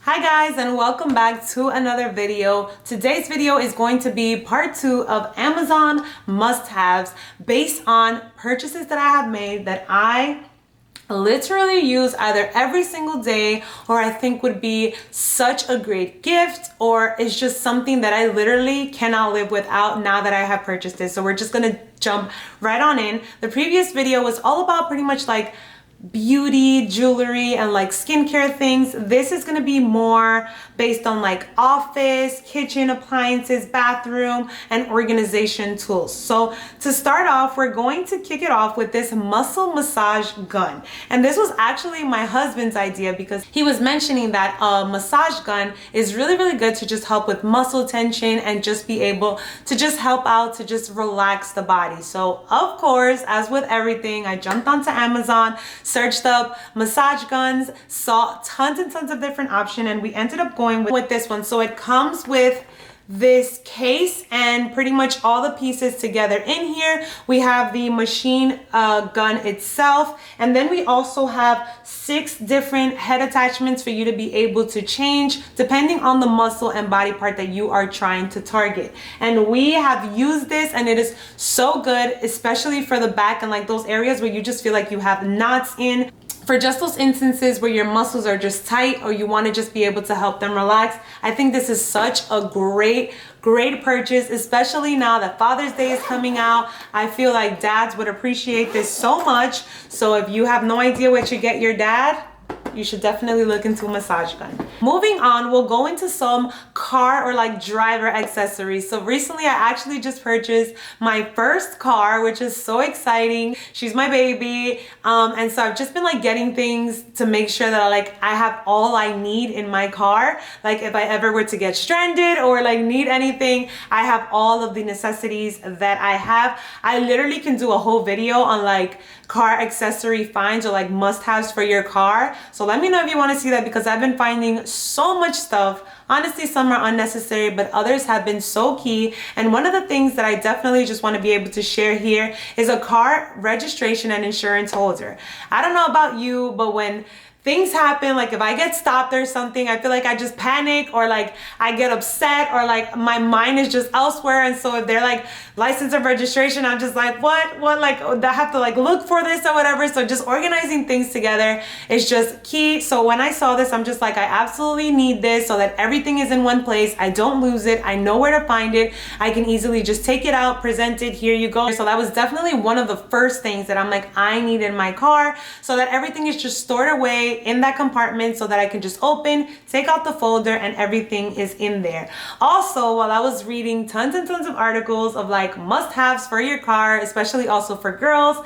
Hi guys, and welcome back to another video. Today's video is going to be part 2 of Amazon must-haves based on purchases that I have made that I literally use either every single day, or I think would be such a great gift, or it's just something that I literally cannot live without now that I have purchased it. So we're just gonna jump right on in. The previous video was all about pretty much like beauty, jewelry, and like skincare things. This is going to be more based on like office, kitchen appliances, bathroom, and organization tools. So to start off, we're going to kick it off with this muscle massage gun. And this was actually my husband's idea because he was mentioning that a massage gun is really, really good to just help with muscle tension and just be able to just help out to just relax the body. So of course, as with everything, I jumped onto Amazon, searched up massage guns, saw tons and tons of different options, and we ended up going with this one. So it comes with this case and pretty much all the pieces together. In here we have the machine gun itself, and then we also have 6 different head attachments for you to be able to change depending on the muscle and body part that you are trying to target. And we have used this and it is so good, especially for the back and like those areas where you just feel like you have knots in. For just those instances where your muscles are just tight or you want to just be able to help them relax, I think this is such a great purchase, especially now that Father's Day is coming out. I feel like dads would appreciate this so much. So if you have no idea what you get your dad, you should definitely look into a massage gun. Moving on, we'll go into some car or like driver accessories. So recently I actually just purchased my first car, which is so exciting. She's my baby. And so I've just been like getting things to make sure that I have all I need in my car. Like if I ever were to get stranded or like need anything, I have all of the necessities that I have. I literally can do a whole video on like car accessory finds or like must-haves for your car. So let me know if you want to see that, because I've been finding so much stuff. Honestly, some are unnecessary, but others have been so key. And one of the things that I definitely just want to be able to share here is a car registration and insurance holder. I don't know about you, but when things happen, like if I get stopped or something, I feel like I just panic, or like I get upset, or like my mind is just elsewhere. And so if they're like license and registration, I'm just like, what, like I have to like look for this or whatever. So just organizing things together is just key. So when I saw this, I'm just like, I absolutely need this so that everything is in one place. I don't lose it. I know where to find it. I can easily just take it out, present it, here you go. So that was definitely one of the first things that I'm like, I need in my car, so that everything is just stored away in that compartment so that I can just open, take out the folder, and everything is in there. Also, while I was reading tons and tons of articles of like must-haves for your car, especially also for girls,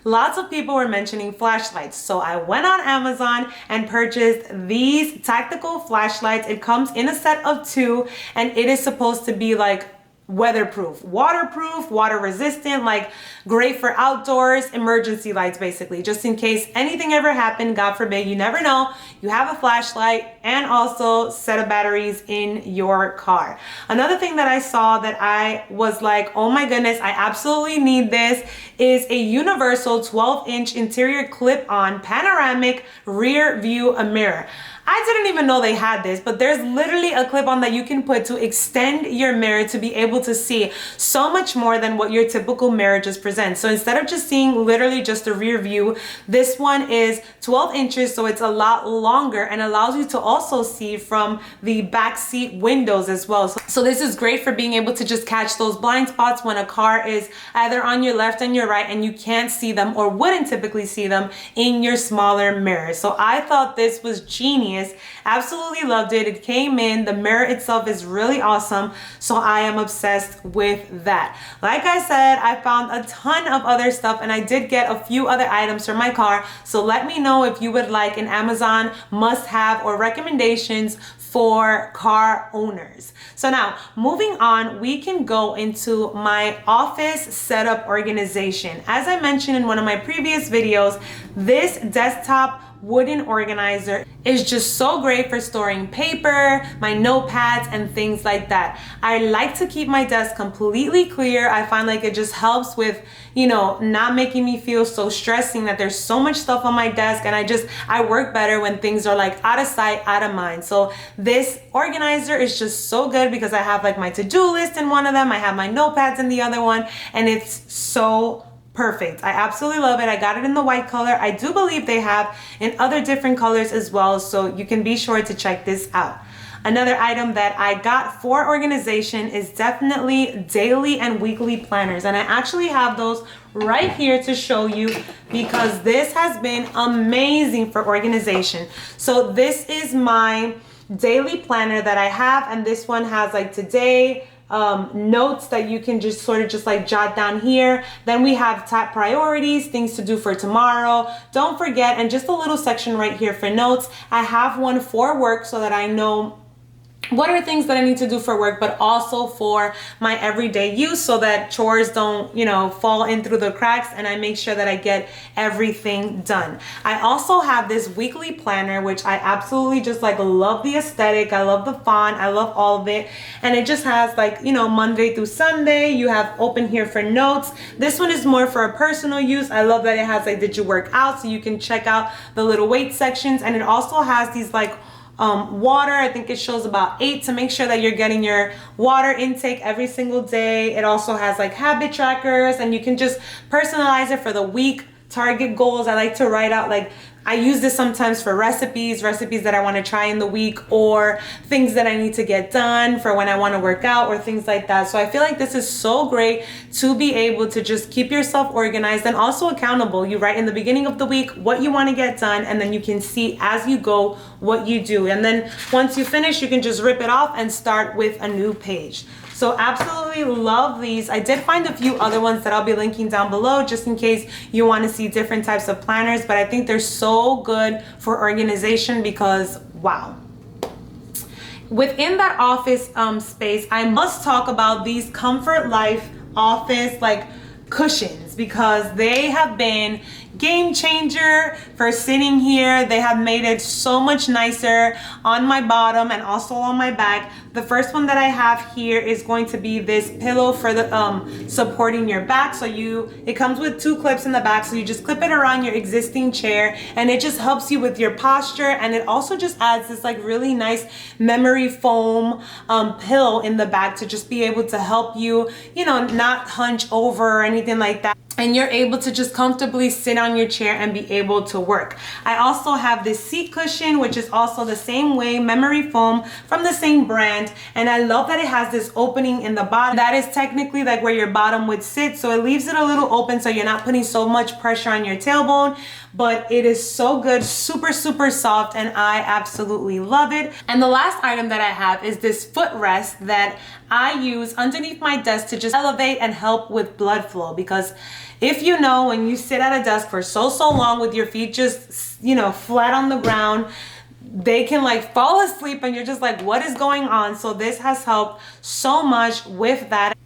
lots of people were mentioning flashlights. So I went on Amazon and purchased these tactical flashlights. It comes in a set of 2, and it is supposed to be like weatherproof, waterproof, water resistant, like great for outdoors, emergency lights basically, just in case anything ever happened, God forbid, you never know, you have a flashlight, and also set of batteries in your car. Another thing that I saw that I was like, oh my goodness, I absolutely need this, is a universal 12-inch interior clip-on panoramic rear view mirror. I didn't even know they had this, but there's literally a clip-on that you can put to extend your mirror to be able to see so much more than what your typical mirror just presents. So instead of just seeing literally just the rear view, this one is 12 inches, so it's a lot longer and allows you to also see from the back seat windows as well. So this is great for being able to just catch those blind spots when a car is either on your left and your right and you can't see them, or wouldn't typically see them in your smaller mirror. So I thought this was genius. Absolutely loved it. It came in, the mirror itself is really awesome, so I am obsessed with that. Like I said, I found a ton of other stuff, and I did get a few other items for my car. So let me know if you would like an Amazon must-have or recommendations for car owners. So now moving on, we can go into my office setup organization. As I mentioned in one of my previous videos, this desktop wooden organizer is just so great for storing paper, my notepads, and things like that. I like to keep my desk completely clear. I find like it just helps with, you know, not making me feel so stressing that there's so much stuff on my desk, and I work better when things are like out of sight, out of mind. So this organizer is just so good because I have like my to-do list in one of them, I have my notepads in the other one, and it's so perfect. I absolutely love it. I got it in the white color. I do believe they have in other different colors as well, so you can be sure to check this out. Another item that I got for organization is definitely daily and weekly planners, and I actually have those right here to show you because this has been amazing for organization. So this is my daily planner that I have, and this one has like today, notes that you can just sort of just like jot down here. Then we have top priorities, things to do for tomorrow, don't forget, and just a little section right here for notes. I have one for work so that I know what are things that I need to do for work, but also for my everyday use so that chores don't, you know, fall in through the cracks, and I make sure that I get everything done. I also have this weekly planner, which I absolutely just like love the aesthetic. I love the font. I love all of it. And it just has like, you know, Monday through Sunday. You have open here for notes. This one is more for a personal use. I love that it has like, did you work out? So you can check out the little weight sections. And it also has these like water. I think it shows about 8 to make sure that you're getting your water intake every single day. It also has like habit trackers, and you can just personalize it for the week, target goals. I like to write out like, I use this sometimes for recipes that I want to try in the week, or things that I need to get done for when I want to work out or things like that. So I feel like this is so great to be able to just keep yourself organized and also accountable. You write in the beginning of the week what you want to get done, and then you can see as you go what you do. And then once you finish, you can just rip it off and start with a new page. So absolutely love these. I did find a few other ones that I'll be linking down below just in case you want to see different types of planners, but I think they're so good for organization because wow. Within that office space, I must talk about these Comfort Life office like cushions because they have been game changer for sitting here. They have made it so much nicer on my bottom and also on my back. The first one that I have here is going to be this pillow for the supporting your back. So it comes with 2 clips in the back, so you just clip it around your existing chair, and it just helps you with your posture. And it also just adds this like really nice memory foam pillow in the back to just be able to help you, you know, not hunch over or anything like that. And you're able to just comfortably sit on your chair and be able to work. I also have this seat cushion, which is also the same way, memory foam from the same brand. And I love that it has this opening in the bottom. That is technically like where your bottom would sit. So it leaves it a little open so you're not putting so much pressure on your tailbone. But it is so good, super, super soft, and I absolutely love it. And the last item that I have is this footrest that I use underneath my desk to just elevate and help with blood flow. Because if you know, when you sit at a desk for so long with your feet just, you know, flat on the ground, they can like fall asleep and you're just like, what is going on? So this has helped so much with that.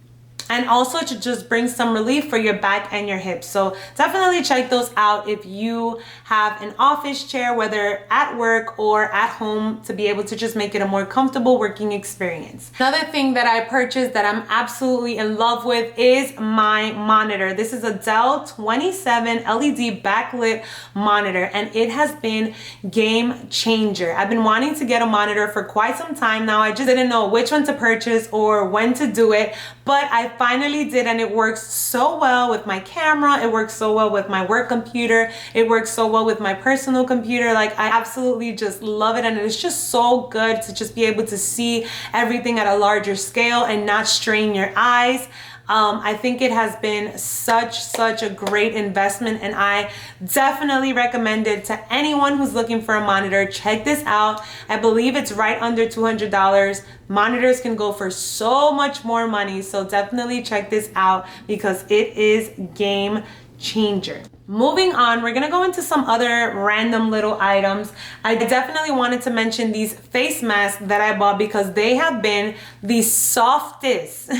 And also to just bring some relief for your back and your hips. So definitely check those out if you have an office chair, whether at work or at home, to be able to just make it a more comfortable working experience. Another thing that I purchased that I'm absolutely in love with is my monitor. This is a Dell 27 LED backlit monitor, and it has been game changer. I've been wanting to get a monitor for quite some time now. I just didn't know which one to purchase or when to do it, but I finally did, and it works so well with my camera. It works so well with my work computer. It works so well with my personal computer. Like, I absolutely just love it, and it's just so good to just be able to see everything at a larger scale and not strain your eyes. I think it has been such a great investment, and I definitely recommend it to anyone who's looking for a monitor. Check this out. I believe it's right under $200. Monitors can go for so much more money, so definitely check this out because it is game changer. Moving on, we're gonna go into some other random little items. I definitely wanted to mention these face masks that I bought because they have been the softest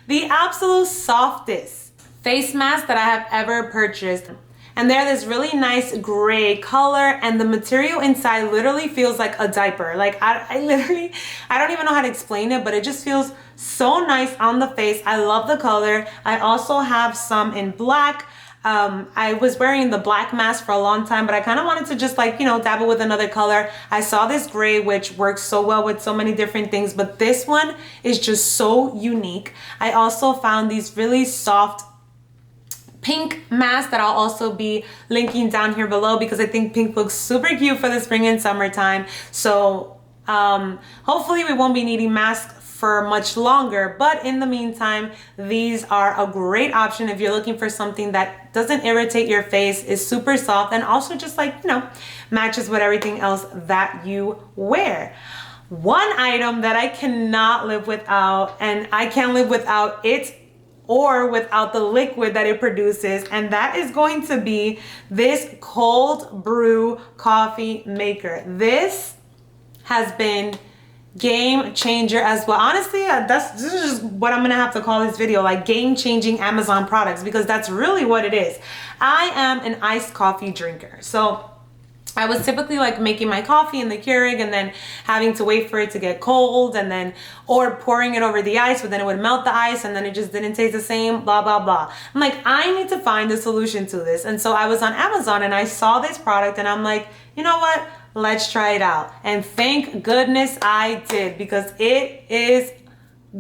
the absolute softest face mask that I have ever purchased. and they're this really nice gray color, and the material inside literally feels like a diaper. Like I don't even know how to explain it, but it just feels so nice on the face. I love the color. I also have some in black. I was wearing the black mask for a long time, but I kind of wanted to just like, you know, dabble with another color. I saw this gray, which works so well with so many different things, but this one is just so unique. I also found these really soft pink masks that I'll also be linking down here below, because I think pink looks super cute for the spring and summertime. So hopefully we won't be needing masks for much longer, but in the meantime, these are a great option if you're looking for something that doesn't irritate your face, is super soft, and also just like, you know, matches with everything else that you wear. One item that I cannot live without, and I can't live without it or without the liquid that it produces, and that is going to be this cold brew coffee maker. This has been game changer as well. Honestly, this is just what I'm gonna have to call this video, like game changing Amazon products, because that's really what it is. I am an iced coffee drinker, so I was typically like making my coffee in the Keurig and then having to wait for it to get cold, and then or pouring it over the ice, but then it would melt the ice and then it just didn't taste the same, blah blah blah. I'm like, I need to find a solution to this. And so I was on Amazon and I saw this product and I'm like, you know what, let's try it out. And thank goodness I did, because it is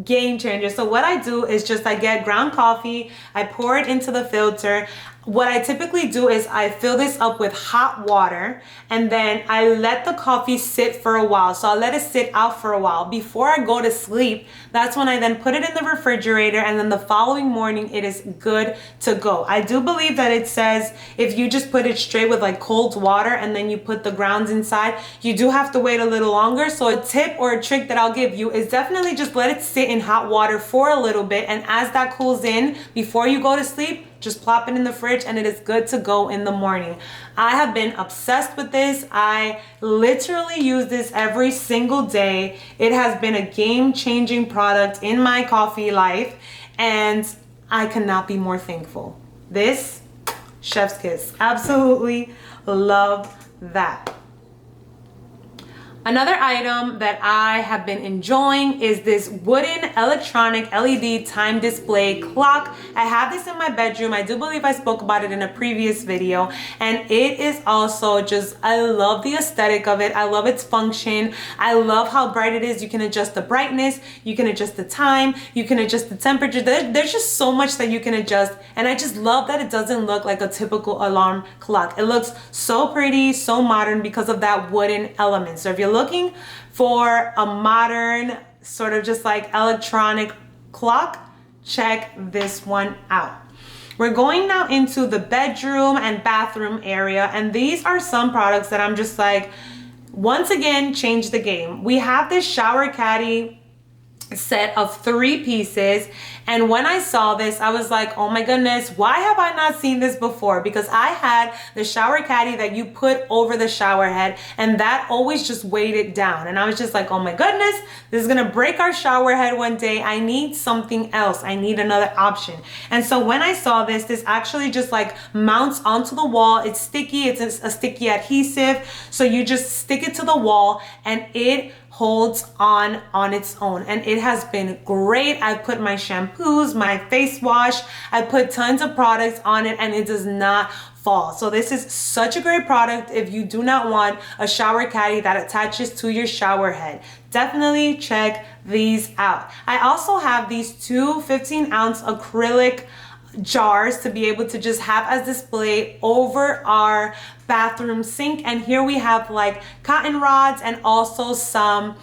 game changer. So what I do is just I get ground coffee, I pour it into the filter. What I typically do is I fill this up with hot water, and then I let the coffee sit for a while. So I'll let it sit out for a while before I go to sleep. That's when I then put it in the refrigerator, and then the following morning it is good to go. I do believe that it says if you just put it straight with like cold water and then you put the grounds inside, you do have to wait a little longer. So a tip or a trick that I'll give you is definitely just let it sit in hot water for a little bit, and as that cools in before you go to sleep, just plop it in the fridge and it is good to go in the morning. I have been obsessed with this. I literally use this every single day. It has been a game-changing product in my coffee life, and I cannot be more thankful. This, chef's kiss. Absolutely love that. Another item that I have been enjoying is this wooden electronic LED time display clock. I have this in my bedroom. I do believe I spoke about it in a previous video, and it is also just, I love the aesthetic of it. I love its function. I love how bright it is. You can adjust the brightness, you can adjust the time, you can adjust the temperature. There's just so much that you can adjust, and I just love that it doesn't look like a typical alarm clock. It looks so pretty, so modern because of that wooden element. So if you're looking for a modern sort of just like electronic clock, check this one out. We're going now into the bedroom and bathroom area, and these are some products that I'm just like, once again, change the game. We have this shower caddy set of 3 pieces, and when I saw this I was like, oh my goodness, why have I not seen this before? Because I had the shower caddy that you put over the shower head, and that always just weighed it down, and I was just like, oh my goodness, this is gonna break our shower head one day. I need something else. I need another option. And so when I saw this actually just like mounts onto the wall. It's sticky, it's a sticky adhesive, so you just stick it to the wall and it holds on its own, and it has been great. I put my shampoos, my face wash, I put tons of products on it, and it does not fall. So this is such a great product if you do not want a shower caddy that attaches to your shower head. Definitely check these out. I also have these 2 15-ounce acrylic jars to be able to just have as display over our bathroom sink, and here we have like cotton rods and also some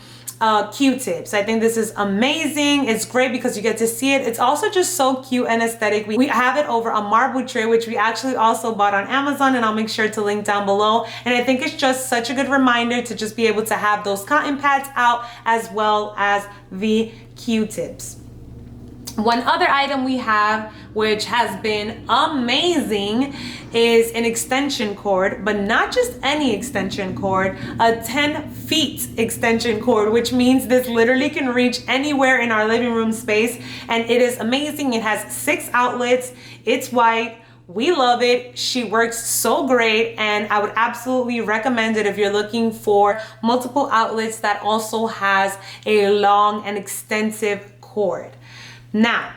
Q-tips. I think this is amazing. It's great because you get to see it. It's also just so cute and aesthetic. We have it over a marble tray, which we actually also bought on Amazon, and I'll make sure to link down below. And I think it's just such a good reminder to just be able to have those cotton pads out as well as the Q-tips. One other item we have, which has been amazing, is an extension cord, but not just any extension cord, a 10 feet extension cord, which means this literally can reach anywhere in our living room space, and it is amazing. It has 6 outlets, it's white, We love it. She works so great, and I would absolutely recommend it if you're looking for multiple outlets that also has a long and extensive cord. Now,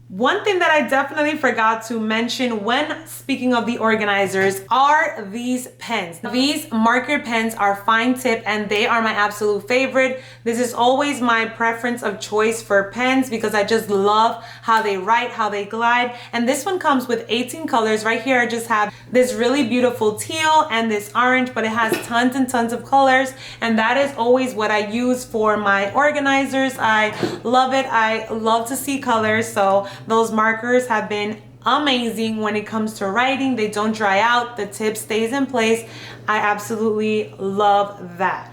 one thing that I definitely forgot to mention when speaking of the organizers are these pens. These marker pens are fine tip and they are my absolute favorite. This is always my preference of choice for pens because I just love how they write, how they glide. And this one comes with 18 colors. Right here I just have this really beautiful teal and this orange, but it has tons and tons of colors, and that is always what I use for my organizers. I love it. I love to see colors, so those markers have been amazing when it comes to writing. They don't dry out, the tip stays in place. I absolutely love that.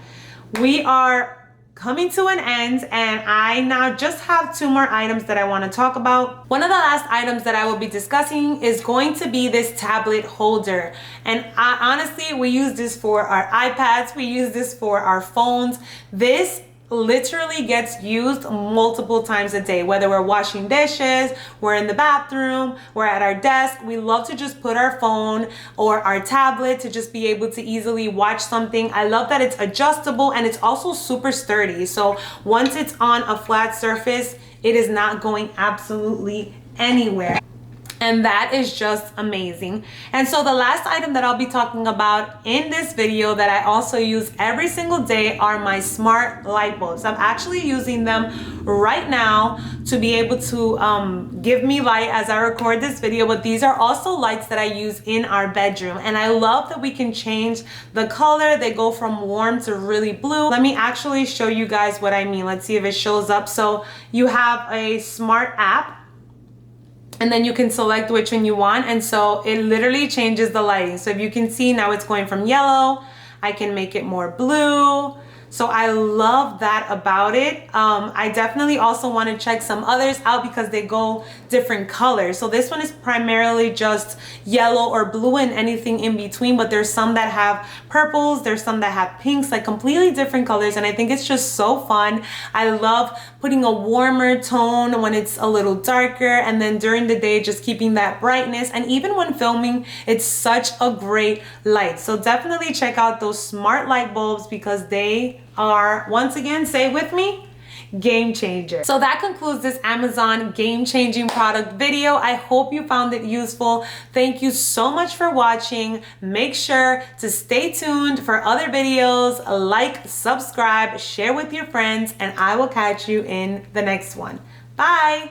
We are coming to an end, and I now just have 2 more items that I want to talk about. One of the last items that I will be discussing is going to be this tablet holder. And honestly, we use this for our iPads, we use this for our phones. This literally gets used multiple times a day, whether we're washing dishes, we're in the bathroom, we're at our desk. We love to just put our phone or our tablet to just be able to easily watch something. I love that it's adjustable and it's also super sturdy. So once it's on a flat surface, it is not going absolutely anywhere. And that is just amazing. And so the last item that I'll be talking about in this video that I also use every single day are my smart light bulbs. I'm actually using them right now to be able to give me light as I record this video, but these are also lights that I use in our bedroom. And I love that we can change the color. They go from warm to really blue. Let me actually show you guys what I mean. Let's see if it shows up. So you have a smart app, and then you can select which one you want, and so it literally changes the lighting. So if you can see now, it's going from yellow. I can make it more blue. So I love that about it. I definitely also want to check some others out because they go different colors. So this one is primarily just yellow or blue and anything in between, but there's some that have purples, there's some that have pinks, like completely different colors, and I think it's just so fun. I love putting a warmer tone when it's a little darker, and then during the day just keeping that brightness, and even when filming, it's such a great light. So definitely check out those smart light bulbs because they are, once again, say it with me, game changer. So that concludes this Amazon game-changing product video. I hope you found it useful. Thank you so much for watching. Make sure to stay tuned for other videos. Like, subscribe, share with your friends, and I will catch you in the next one. Bye.